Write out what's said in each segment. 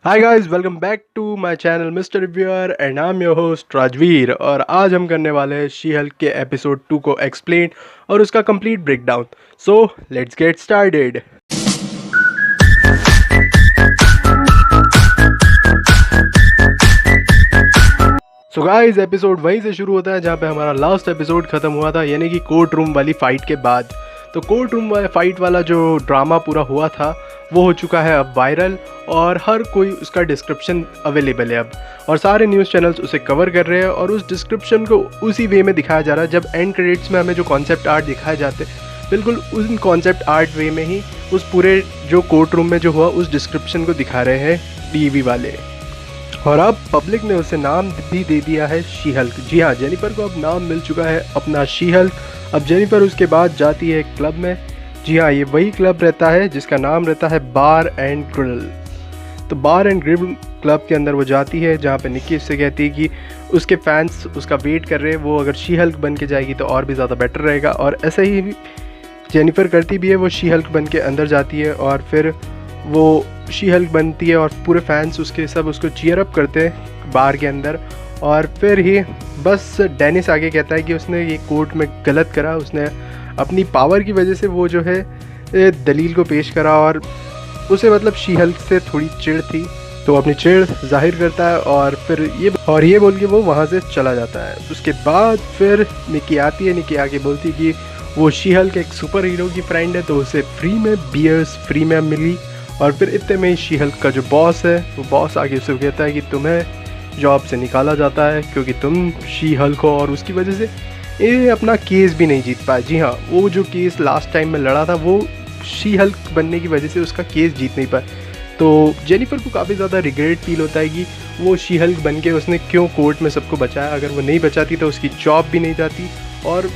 Hi guys, welcome back to my channel mister reviewer and I am your host Rajveer. और आज हम करने वाले हैं शी हल्क के एपिसोड 2 को एक्सप्लेन और उसका complete breakdown. So let's get started. So guys, episode वहीं से शुरू होता है जहाँ पे हमारा लास्ट एपिसोड ख़त्म हुआ था, यानी कि कोर्ट रूम वाली फ़ाइट के बाद। तो कोर्ट रूम वाला फाइट वाला जो ड्रामा पूरा हुआ था वो हो चुका है अब वायरल, और हर कोई उसका डिस्क्रिप्शन अवेलेबल है अब, और सारे न्यूज़ चैनल्स उसे कवर कर रहे हैं। और उस डिस्क्रिप्शन को उसी वे में दिखाया जा रहा है, जब एंड क्रेडिट्स में हमें जो कॉन्सेप्ट आर्ट दिखाए जाते हैं बिल्कुल उन कॉन्सेप्ट आर्ट वे में ही उस पूरे जो कोर्ट रूम में जो हुआ उस डिस्क्रिप्शन को दिखा रहे हैं टीवी वाले। और अब पब्लिक ने उसे नाम भी दे दिया है शी हल्क। जी हाँ, जेनिफर को अब नाम मिल चुका है अपना शी हल्क। अब जेनिफर उसके बाद जाती है क्लब में। जी हाँ, ये वही क्लब रहता है जिसका नाम रहता है बार एंड ग्रिल। तो बार एंड ग्रिल क्लब के अंदर वो जाती है, जहाँ पे निक्की उससे कहती है कि उसके फैंस उसका वेट कर रहे हैं, वो अगर शी हल्क बन के जाएगी तो और भी ज़्यादा बेटर रहेगा। और ऐसा ही जेनिफर करती भी है, वो शी हल्क बन के अंदर जाती है और फिर वो शी हल्क बनती है और पूरे फैंस उसके सब उसको चीयर अप करते हैं बार के अंदर। और फिर ही बस डेनिस आगे कहता है कि उसने ये कोर्ट में गलत करा, उसने अपनी पावर की वजह से वो जो है दलील को पेश करा, और उसे मतलब शी हल्क से थोड़ी चिढ़ थी, तो अपनी चिढ़ जाहिर करता है और फिर ये बोल के वो वहाँ से चला जाता है। उसके बाद फिर निक्की आती है, निक्की आके बोलती है कि वो शी हल्क एक सुपर हीरो की फ्रेंड है, तो उसे फ्री में बियर्स फ्री में मिली। और फिर इतने में शी हल्क का जो बॉस है वो बॉस आगे उसे कहता है कि तुम्हें जॉब से निकाला जाता है क्योंकि तुम शी हल्क हो, और उसकी वजह से ये अपना केस भी नहीं जीत पाया। जी हाँ, वो जो केस लास्ट टाइम में लड़ा था वो शी हल्क बनने की वजह से उसका केस जीत नहीं पाया। तो जेनिफर को काफ़ी ज़्यादा रिग्रेट फील होता है कि वो शी हल्क बन के उसने क्यों कोर्ट में सबको बचाया। अगर वो नहीं बचाती तो उसकी जॉब भी नहीं जाती, और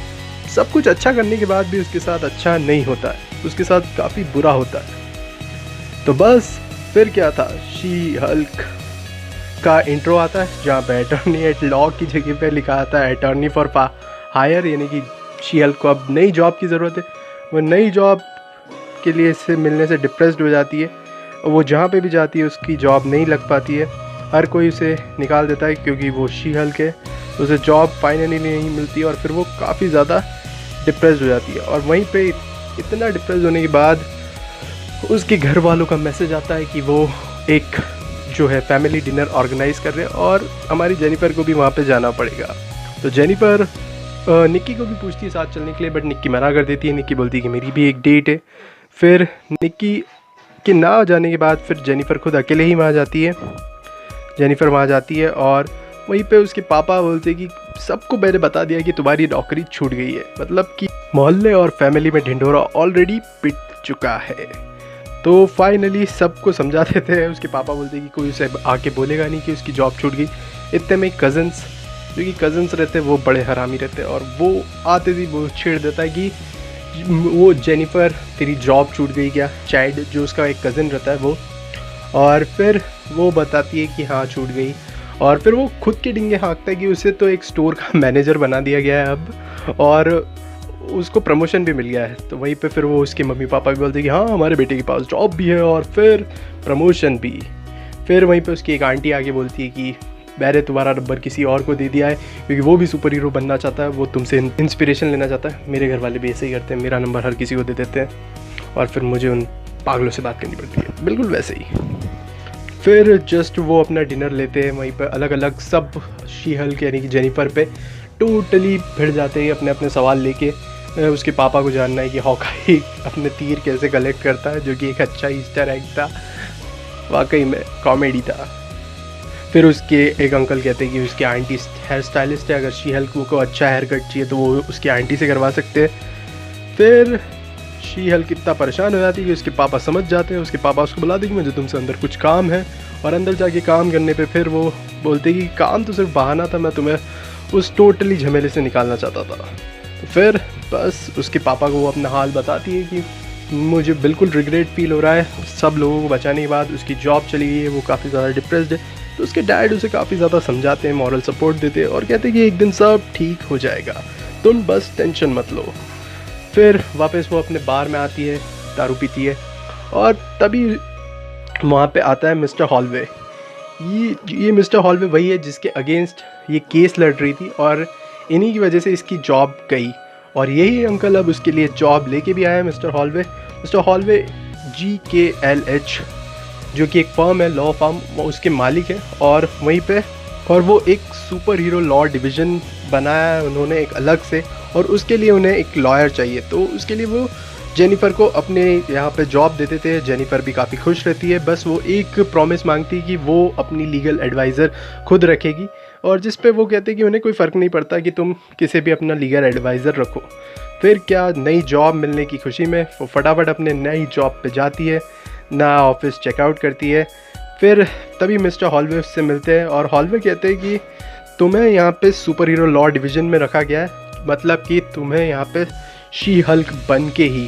सब कुछ अच्छा करने के बाद भी उसके साथ अच्छा नहीं होता है, उसके साथ काफ़ी बुरा होता है। तो बस फिर क्या था, शी हल्क का इंट्रो आता है जहाँ पे अटॉर्नी एट लॉ की जगह पे लिखा आता है अटॉर्नी फॉर हायर, यानी कि शी हल्क को अब नई जॉब की ज़रूरत है। वो नई जॉब के लिए इससे मिलने से डिप्रेस्ड हो जाती है, और वो जहाँ पे भी जाती है उसकी जॉब नहीं लग पाती है, हर कोई उसे निकाल देता है क्योंकि वो शी हल्क है। उसे जॉब फाइनली नहीं मिलती और फिर वो काफ़ी ज़्यादा डिप्रेस्ड हो जाती है। और वहीं पे इतना डिप्रेस होने के बाद उसके घर वालों का मैसेज आता है कि वो एक जो है फैमिली डिनर ऑर्गेनाइज़ कर रहे हैं और हमारी जेनिफर को भी वहाँ पे जाना पड़ेगा। तो जेनिफर निक्की को भी पूछती है साथ चलने के लिए, बट निक्की मना कर देती है। निक्की बोलती है कि मेरी भी एक डेट है। फिर निक्की के ना जाने के बाद फिर जेनिफर खुद अकेले ही वहाँ जाती है। जेनिफर वहाँ जाती है और वहीं पे उसके पापा बोलते हैं कि सबको मैंने बता दिया कि तुम्हारी नौकरी छूट गई है, मतलब कि मोहल्ले और फैमिली में ढिंढोरा ऑलरेडी पिट चुका है। तो फाइनली सबको समझा देते हैं। उसके पापा बोलते हैं कि कोई उसे आके बोलेगा नहीं कि उसकी जॉब छूट गई। इतने में कज़न्स, जो कि कज़न्स रहते हैं वो बड़े हरामी रहते हैं, और वो आते ही वो छेड़ देता है कि वो जेनिफर तेरी जॉब छूट गई क्या, चाइल्ड जो उसका एक कज़न रहता है वो। और फिर वो बताती है कि हाँ छूट गई, और फिर वो खुद के डिंगे हाँकता है कि उसे तो एक स्टोर का मैनेजर बना दिया गया है अब, और उसको प्रमोशन भी मिल गया है। तो वहीं पे फिर वो उसके मम्मी पापा भी बोलते हैं कि हाँ हमारे बेटे के पास जॉब भी है और फिर प्रमोशन भी। फिर वहीं पे उसकी एक आंटी आके बोलती है कि मैंने तुम्हारा नंबर किसी और को दे दिया है क्योंकि वो भी सुपर हीरो बनना चाहता है, वो तुमसे इंस्पिरेशन लेना चाहता है। मेरे घर वाले भी ऐसे ही करते हैं, मेरा नंबर हर किसी को दे देते हैं और फिर मुझे उन पागलों से बात करनी पड़ती है, बिल्कुल वैसे ही। फिर जस्ट वो अपना डिनर लेते हैं, वहीं पर अलग अलग सब शी हल्क यानी कि जेनिफर पे टोटली भिड़ जाते हैं अपने अपने सवाल लेके। उसके पापा को जानना है कि हॉकाई अपने तीर कैसे कलेक्ट करता है, जो कि एक अच्छा ईस्टर एग था, वाकई में कॉमेडी था। फिर उसके एक अंकल कहते हैं कि उसकी आंटी हेयर स्टाइलिस्ट है, अगर शी हल्क को अच्छा हेयर कट चाहिए तो वो उसकी आंटी से करवा सकते हैं। फिर शी हल्क इतना परेशान हो जाती है कि उसके पापा समझ जाते हैं। उसके पापा उसको बुला देंगे मुझे तुमसे अंदर कुछ काम है, और अंदर जाके काम करने पे फिर वो बोलते हैं कि काम तो सिर्फ बहाना था, मैं तुम्हें उस टोटली झमेले से निकालना चाहता था। तो फिर बस उसके पापा को वो अपना हाल बताती है कि मुझे बिल्कुल रिग्रेट फील हो रहा है, सब लोगों को बचाने के बाद उसकी जॉब चली गई है, वो काफ़ी ज़्यादा डिप्रेस्ड है। तो उसके डैड उसे काफ़ी ज़्यादा समझाते हैं, मॉरल सपोर्ट देते हैं और कहते हैं कि एक दिन सब ठीक हो जाएगा, तुम बस टेंशन मत लो। फिर वापस वो अपने बार में आती है, दारू पीती है, और तभी वहाँ पे आता है मिस्टर हॉलवे। ये मिस्टर हॉलवे वही है जिसके अगेंस्ट ये केस लड़ रही थी और इन्हीं की वजह से इसकी जॉब गई, और यही अंकल अब उसके लिए जॉब लेके भी आया है। मिस्टर हॉलवे GKLH जो कि एक फर्म है, लॉ फर्म, वो उसके मालिक है। और वहीं पे और वो एक सुपर हीरो लॉ डिवीज़न बनाया है उन्होंने एक अलग से, और उसके लिए उन्हें एक लॉयर चाहिए। तो उसके लिए वो जेनिफ़र को अपने यहाँ पे जॉब दे देते हैं। जेनिफ़र भी काफ़ी खुश रहती है, बस वो एक प्रॉमिस मांगती है कि वो अपनी लीगल एडवाइज़र खुद रखेगी, और जिस पे वो कहते हैं कि उन्हें कोई फ़र्क नहीं पड़ता कि तुम किसी भी अपना लीगल एडवाइज़र रखो। फिर क्या, नई जॉब मिलने की खुशी में वो फटाफट अपने नई जॉब पे जाती है, नया ऑफिस चेकआउट करती है। फिर तभी मिस्टर हॉलवे उससे मिलते हैं और हॉलवे कहते हैं कि तुम्हें यहाँ पे सुपर हीरो लॉ डिवीज़न में रखा गया है, मतलब कि तुम्हें यहाँ पे शी हल्क बन के ही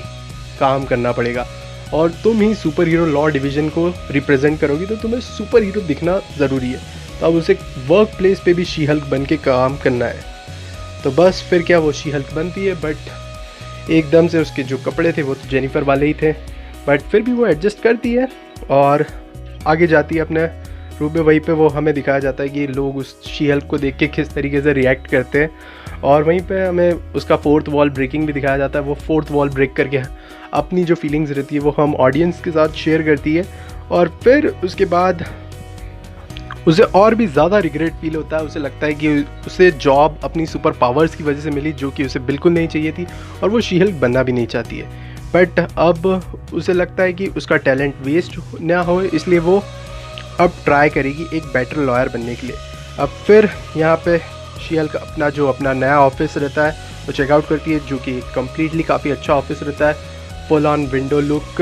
काम करना पड़ेगा, और तुम ही सुपर हीरो लॉ डिवीज़न को रिप्रेजेंट करोगी, तो तुम्हें सुपर हीरो दिखना ज़रूरी है। तो अब उसे वर्क प्लेस पे भी शी हल्क बन के काम करना है। तो बस फिर क्या, वो शी हल्क बनती है, बट एकदम से उसके जो कपड़े थे वो तो जेनिफ़र वाले ही थे, बट फिर भी वो एडजस्ट करती है और आगे जाती है अपने रूप में। वहीं पे वो हमें दिखाया जाता है कि लोग उस शी हल्क को देख के किस तरीके से रिएक्ट करते हैं, और वहीं पे हमें उसका फोर्थ वॉल ब्रेकिंग भी दिखाया जाता है। वो फोर्थ वॉल ब्रेक करके अपनी जो फीलिंग्स रहती है वो हम ऑडियंस के साथ शेयर करती है, और फिर उसके बाद उसे और भी ज़्यादा रिग्रेट फील होता है। उसे लगता है कि उसे जॉब अपनी सुपर पावर्स की वजह से मिली, जो कि उसे बिल्कुल नहीं चाहिए थी, और वो शी हल्क बनना भी नहीं चाहती है। बट अब उसे लगता है कि उसका टैलेंट वेस्ट ना हो, इसलिए वो अब ट्राई करेगी एक बेटर लॉयर बनने के लिए। अब फिर यहाँ पे शी हल्क अपना नया ऑफिस रहता है वो चेकआउट करती है, जो कि कम्प्लीटली काफ़ी अच्छा ऑफिस रहता है, full on window look,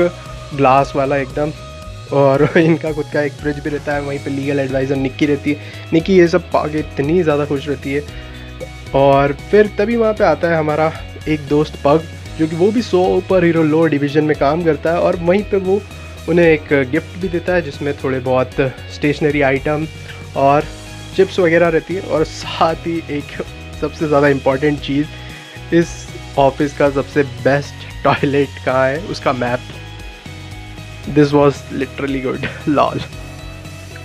glass वाला एकदम, और इनका खुद का एक फ्रिज भी रहता है। वहीं पे लीगल एडवाइज़र निक्की रहती है। निक्की ये सब पाके इतनी ज़्यादा खुश रहती है। और फिर तभी वहाँ पे आता है हमारा एक दोस्त पग, जो कि वो भी सुपर हीरो लॉ डिवीज़न में काम करता है, और वहीं पे वो उन्हें एक गिफ्ट भी देता है जिसमें थोड़े बहुत स्टेशनरी आइटम और चिप्स वगैरह रहती है, और साथ ही एक सबसे ज़्यादा इम्पॉर्टेंट चीज़, इस ऑफिस का सबसे बेस्ट टॉयलेट कहाँ है, उसका map. This was literally good lol.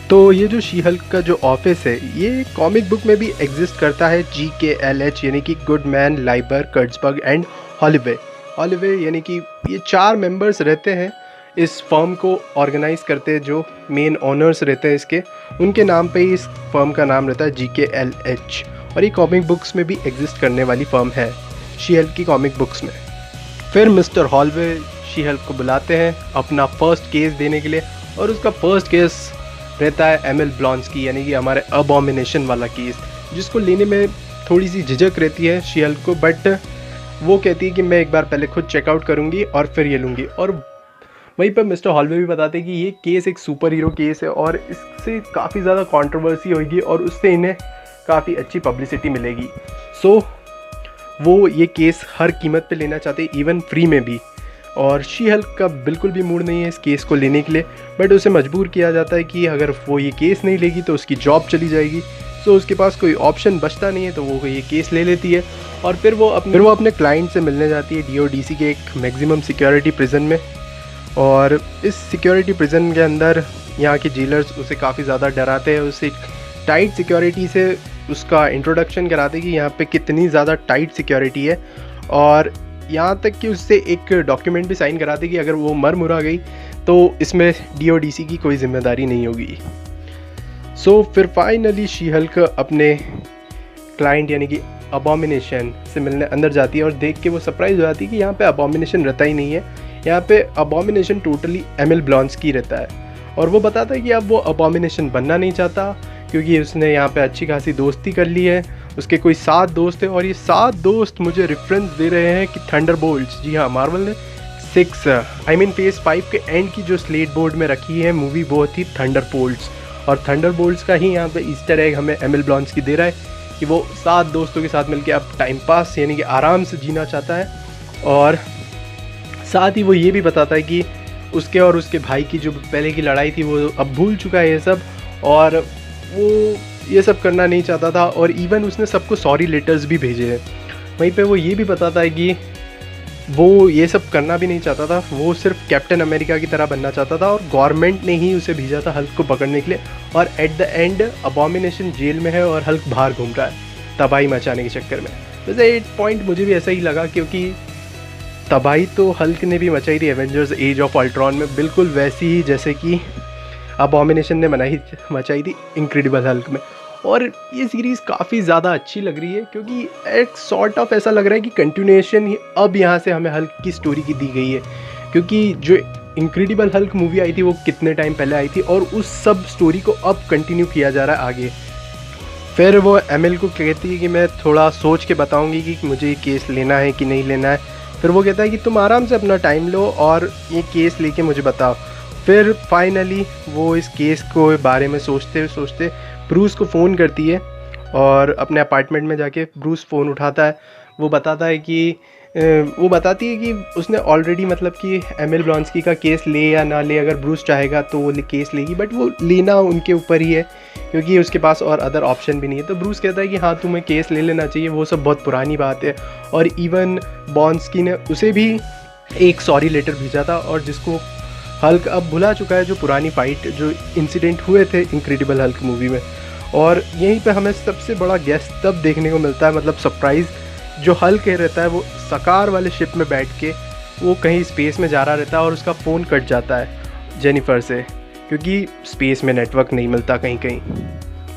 तो ये जो शी हल्क का जो ऑफिस है ये कॉमिक बुक में भी एग्जिस्ट करता है, GKLH यानी कि गुडमैन, लाइबर, कर्ट्जबर्ग एंड हॉलिवे यानी कि ये 4 मेंबर्स रहते हैं इस फर्म को ऑर्गेनाइज करते हैं। जो मेन ओनर्स रहते हैं इसके, उनके नाम पे ही इस फर्म का नाम रहता है GKLH, और ये कॉमिक बुक्स में भी एग्जिस्ट करने वाली फर्म है, शी हल्क की कॉमिक बुक्स में। फिर मिस्टर हॉलवे शी हल्क को बुलाते हैं अपना फर्स्ट केस देने के लिए, और उसका फर्स्ट केस रहता है एमिल ब्लॉन्स्की यानी कि हमारे अबॉमिनेशन वाला केस, जिसको लेने में थोड़ी सी झिझक रहती है शी हल्क को, बट वो कहती है कि मैं एक बार पहले खुद चेकआउट करूँगी और फिर ये लूँगी। और वहीं पर मिस्टर हॉलवे भी बताते हैं कि ये केस एक सुपर हीरो केस है और इससे काफ़ी ज़्यादा कंट्रोवर्सी होगी और उससे इन्हें काफ़ी अच्छी पब्लिसिटी मिलेगी। सो वो ये केस हर कीमत पे लेना चाहते हैं, इवन फ्री में भी। और शी हल्क का बिल्कुल भी मूड नहीं है इस केस को लेने के लिए, बट उसे मजबूर किया जाता है कि अगर वो ये केस नहीं लेगी तो उसकी जॉब चली जाएगी। सो उसके पास कोई ऑप्शन बचता नहीं है, तो वो ये केस ले लेती है और फिर वो अपने क्लाइंट से मिलने जाती है DODC के एक मैक्सिमम सिक्योरिटी प्रिजन में। और इस सिक्योरिटी प्रिजन के अंदर यहाँ के जेलर्स उसे काफ़ी ज़्यादा डराते हैं, उसे टाइट सिक्योरिटी से उसका इंट्रोडक्शन कराते हैं कि यहाँ पे कितनी ज़्यादा टाइट सिक्योरिटी है, और यहाँ तक कि उससे एक डॉक्यूमेंट भी साइन कराते कि अगर वो मर मुरा गई तो इसमें DODC की कोई जिम्मेदारी नहीं होगी। सो फिर फाइनली शी हल्क अपने क्लाइंट यानी कि अबॉमिनेशन से मिलने अंदर जाती है और देख के वो सरप्राइज हो जाती है कि यहाँ पे अबॉमिनेशन रहता ही नहीं है, यहाँ पे अबॉमिनेशन टोटली एमिल ब्लॉन्स्की रहता है। और वो बताता है कि अब वो अबॉमिनेशन बनना नहीं चाहता क्योंकि उसने यहाँ पे अच्छी खासी दोस्ती कर ली है, उसके कोई 7 दोस्त हैं और ये 7 दोस्त मुझे रेफरेंस दे रहे हैं कि थंडरबोल्ट्स, जी हाँ, मार्वल ने फेज़ 5 के एंड की जो स्लेट बोर्ड में रखी है मूवी वो थी थंडरबोल्ट्स, और थंडरबोल्ट्स का ही यहाँ पे ईस्टर एग हमें एमिल ब्लॉन्स्की दे रहा है कि वो 7 दोस्तों के साथ मिलकर अब टाइम पास यानी कि आराम से जीना चाहता है। और साथ ही वो ये भी बताता है कि उसके और उसके भाई की जो पहले की लड़ाई थी वो अब भूल चुका है ये सब, और वो ये सब करना नहीं चाहता था, और इवन उसने सबको सॉरी लेटर्स भी भेजे हैं। वहीं पे वो ये भी बताता है कि वो ये सब करना भी नहीं चाहता था, वो सिर्फ कैप्टन अमेरिका की तरह बनना चाहता था और गवर्नमेंट ने ही उसे भेजा था हल्क को पकड़ने के लिए। और at the end abomination jail में है और हल्क बाहर घूम रहा है तबाही मचाने के चक्कर में। वैसे एक पॉइंट मुझे भी ऐसा ही लगा, क्योंकि तबाही तो हल्क ने भी मचाई थी एवेंजर्स एज ऑफ अल्ट्रॉन में, बिल्कुल वैसी ही जैसे कि अबॉमिनेशन ने मचाई थी इनक्रेडिबल हल्क में। और ये सीरीज़ काफ़ी ज़्यादा अच्छी लग रही है, क्योंकि एक सॉर्ट ऑफ ऐसा लग रहा है कि कंटिन्यूएशन ही अब यहाँ से हमें हल्क की स्टोरी की दी गई है। क्योंकि जो इनक्रेडिबल हल्क मूवी आई थी वो कितने टाइम पहले आई थी, और उस सब स्टोरी को अब कंटिन्यू किया जा रहा है आगे। फिर वो एमिल को कहती है कि मैं थोड़ा सोच के बताऊंगी कि मुझे ये केस लेना है कि नहीं लेना है। फिर वो कहता है कि तुम आराम से अपना टाइम लो और ये केस लेके मुझे बताओ। फिर फाइनली वो इस केस को बारे में सोचते सोचते ब्रूस को फ़ोन करती है, और अपने अपार्टमेंट में जाके ब्रूस फ़ोन उठाता है। वो बताता है कि वो बताती है कि उसने ऑलरेडी मतलब कि एमिल ब्लॉन्स्की का केस ले या ना ले, अगर ब्रूस चाहेगा तो वो केस लेगी, बट वो लेना उनके ऊपर ही है, क्योंकि उसके पास और अदर ऑप्शन भी नहीं है। तो ब्रूस कहता है कि हाँ तुम्हें केस ले लेना चाहिए, वो सब बहुत पुरानी बात है। और इवन ब्लॉन्स्की ने उसे भी एक सॉरी लेटर भेजा था, और जिसको हल्क अब भुला चुका है, जो पुरानी फ़ाइट जो इंसिडेंट हुए थे इनक्रेडिबल हल्क मूवी में। और यहीं पे हमें सबसे बड़ा गेस्ट तब देखने को मिलता है, मतलब सरप्राइज़, जो हल्क रहता है वो सकार वाले शिप में बैठ के वो कहीं स्पेस में जा रहा रहता है, और उसका फ़ोन कट जाता है जेनिफर से, क्योंकि स्पेस में नेटवर्क नहीं मिलता कहीं कहीं।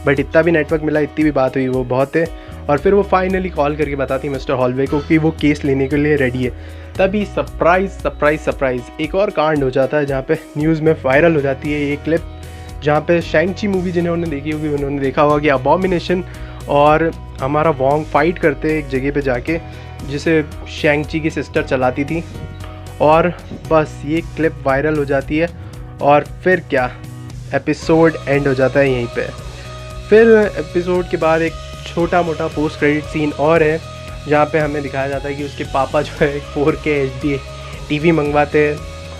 बट इतना भी नेटवर्क मिला, इतनी भी बात हुई, वो बहुत है। और फिर वो फाइनली कॉल करके बताती है मिस्टर हॉलवे को कि वो केस लेने के लिए रेडी है। तभी सरप्राइज़ सरप्राइज़ सरप्राइज़ एक और कांड हो जाता है, जहाँ पे न्यूज़ में वायरल हो जाती है ये क्लिप, जहाँ पे शैंग-ची मूवी जिन्होंने देखी होगी उन्होंने देखा होगा कि अबॉमिनेशन और हमारा वोंग फाइट करते एक जगह पे जाके, जिसे शैंग-ची की सिस्टर चलाती थी। और बस ये क्लिप वायरल हो जाती है, और फिर क्या, एपिसोड एंड हो जाता है यहीं पे। फिर एपिसोड के बाद एक छोटा मोटा पोस्ट क्रेडिट सीन और है, जहाँ पे हमें दिखाया जाता है कि उसके पापा जो है 4K HD टीवी मंगवाते हैं,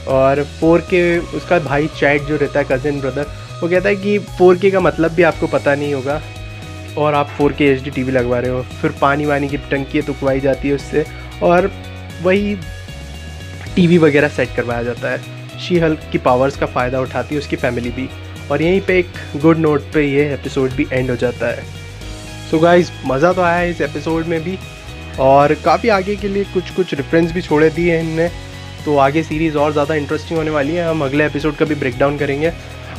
और 4K उसका भाई चैट जो रहता है कज़न ब्रदर, वो कहता है कि 4K का मतलब भी आपको पता नहीं होगा और आप 4K HD टीवी लगवा रहे हो। फिर पानी वानी की टंकी तुकवाई जाती है उससे, और वही टीवी वगैरह सेट करवाया जाता है। शी हल्क की पावर्स का फ़ायदा उठाती है उसकी फैमिली भी, और यहीं पे एक गुड नोट पे ये एपिसोड भी एंड हो जाता है। सो गाइस, मज़ा तो आया है इस एपिसोड में भी, और काफ़ी आगे के लिए कुछ कुछ रेफरेंस भी छोड़े दिए हैं इनने, तो आगे सीरीज़ और ज़्यादा इंटरेस्टिंग होने वाली है। हम अगले एपिसोड का भी ब्रेक डाउन करेंगे।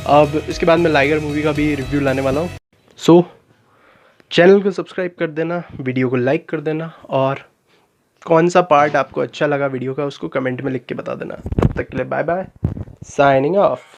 अब इसके बाद मैं लाइगर मूवी का भी रिव्यू लाने वाला हूँ। सो चैनल को सब्सक्राइब कर देना, वीडियो को लाइक कर देना, और कौन सा पार्ट आपको अच्छा लगा वीडियो का उसको कमेंट में लिख के बता देना। तब तक के लिए बाय बाय, साइनिंग ऑफ।